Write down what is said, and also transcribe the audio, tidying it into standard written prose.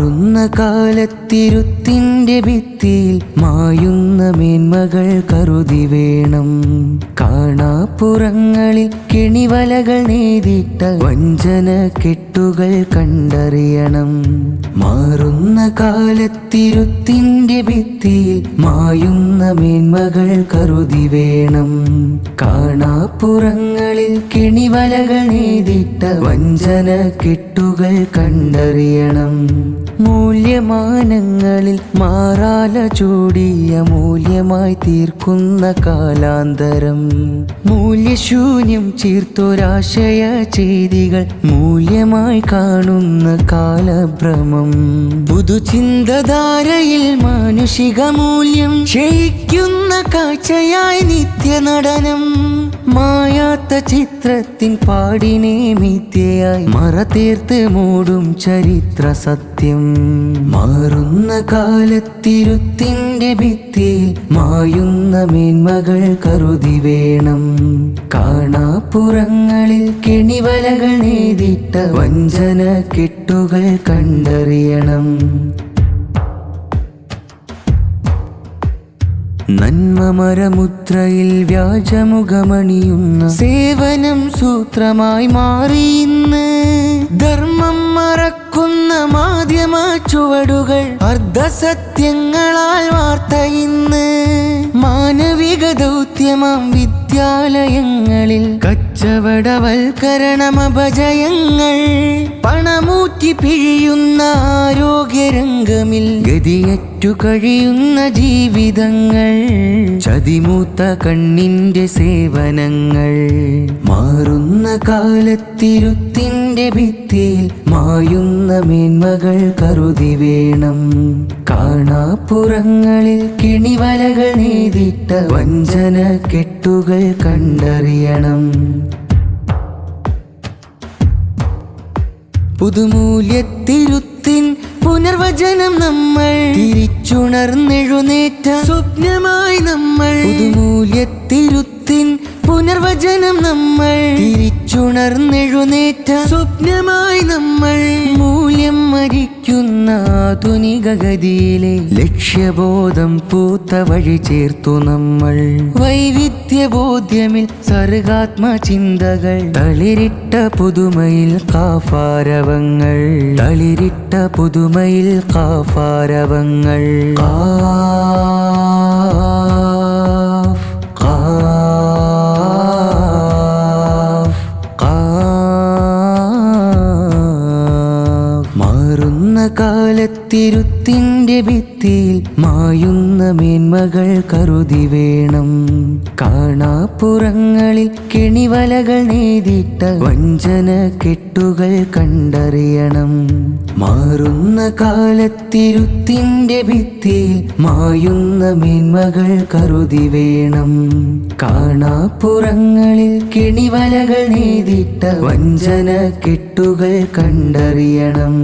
മാറുന്ന കാലത്തിരുത്തിൻ്റെ ഭിത്തിയിൽ മായുന്ന മേന്മകൾ കരുതി വേണം. കാണാപ്പുറങ്ങളിൽ കെണിവലകൾ നെയ്തിട്ട വഞ്ചന കെട്ടുകൾ കണ്ടറിയണം. മാറുന്ന കാലത്തിരുത്തിൻ്റെ ഭിത്തിയിൽ മായുന്ന മേന്മകൾ കരുതി വേണം. കാണാപ്പുറങ്ങളിൽ കെണിവലകൾ നെയ്തിട്ട വഞ്ചന കെട്ടുകൾ കണ്ടറിയണം. മൂല്യമാനങ്ങളിൽ മാറാല ചൂടിയ മൂല്യമായി തീർക്കുന്ന കാലാന്തരം. മൂല്യശൂന്യം ചീർത്തൊരാശയ ചെയ്തികൾ മൂല്യമായി കാണുന്ന കാലഭ്രമം. പുതുചിന്തധാരയിൽ മാനുഷിക മൂല്യം ക്ഷയിക്കുന്ന കാഴ്ചയായി നിത്യനടനം. മായാത്ത ചിത്രത്തിൻ പാടിനെ മിഥ്യയായി മറതീർത്ത് മൂടും ചരിത്ര സത്യം. മാറുന്ന കാലത്തിരുത്തിൻ്റെ ഭിത്തിയിൽ മായുന്ന മേന്മകൾ കരുതി വേണം. കാണാപ്പുറങ്ങളിൽ കെണിവലകൾ നെയ്തിട്ട വഞ്ചന കെട്ടുകൾ കണ്ടറിയണം. നന്മമരമുദ്രയിൽ വ്യാജമുഖമണിയുന്ന സേവനം സൂത്രമായി മാറിയിന്ന്. ധർമ്മം മറക്കുന്ന മാധ്യമ ചുവടുകൾ അർദ്ധസത്യങ്ങളാൽ വാർത്ത ഇന്ന്. മാനവിക ദൗത്യമം വിദ്യാലയങ്ങളിൽ കച്ചവടവൽക്കരണമപജയങ്ങൾ. പണമൂറ്റി പിഴിയുന്ന ആരോഗ്യരംഗമിൽ ഗതിയറ്റു കഴിയുന്ന ജീവിതങ്ങൾ. ചതിമൂത്ത കണ്ണിന്റെ സേവനങ്ങൾ. മാറുന്ന കാലത്തിരുത്തിൻ്റെ ഭിത്തിയിൽ മായുന്ന മേന്മകൾ കരുതി വേണം. കാണാപ്പുറങ്ങളിൽ കെണിവലകൾ നെയ്തിട്ട വഞ്ചന കെട്ടുകൾ കണ്ടറിയണം. പുതുമൂല്യത്തിരുത്തിൻ പുനർവചനം നമ്മൾ തിരിച്ചുണർന്നെഴുന്നേറ്റ സ്വപ്നമായി നമ്മൾ. പുതുമൂല്യത്തിരുത്തിൻ പുനർവചനം നമ്മൾ തിരിച്ചുണർന്നെഴുന്നേറ്റ സ്വപ്നമായി നമ്മൾ. മൂല്യം മരിക്കുന്ന ആധുനിക ഗതിയിലെ ലക്ഷ്യബോധം പൂത്ത വഴി ചേർത്തു നമ്മൾ. വൈവിധ്യബോധ്യമിൽ സർഗാത്മചിന്തകൾ തളിരിട്ട പുതുമയിൽ കാഫാരവങ്ങൾ. തളിരിട്ട പുതുമയിൽ കാഫാരവങ്ങൾ. കാലത്തിരുത്തിൻ്റെ ഭിത്തിയിൽ മായുന്ന മേന്മകൾ കരുതി വേണം. കാണാപ്പുറങ്ങളിൽ കെണിവലകൾ നെയ്തിട്ട വഞ്ചന കെട്ടുകൾ കണ്ടറിയണം. മാറുന്ന കാലത്തിരുത്തിൻ്റെ ഭിത്തിയിൽ മായുന്ന മേന്മകൾ കരുതി വേണം. കാണാപ്പുറങ്ങളിൽ കെണിവലകൾ നെയ്തിട്ട വഞ്ചന കെട്ടുകൾ കണ്ടറിയണം.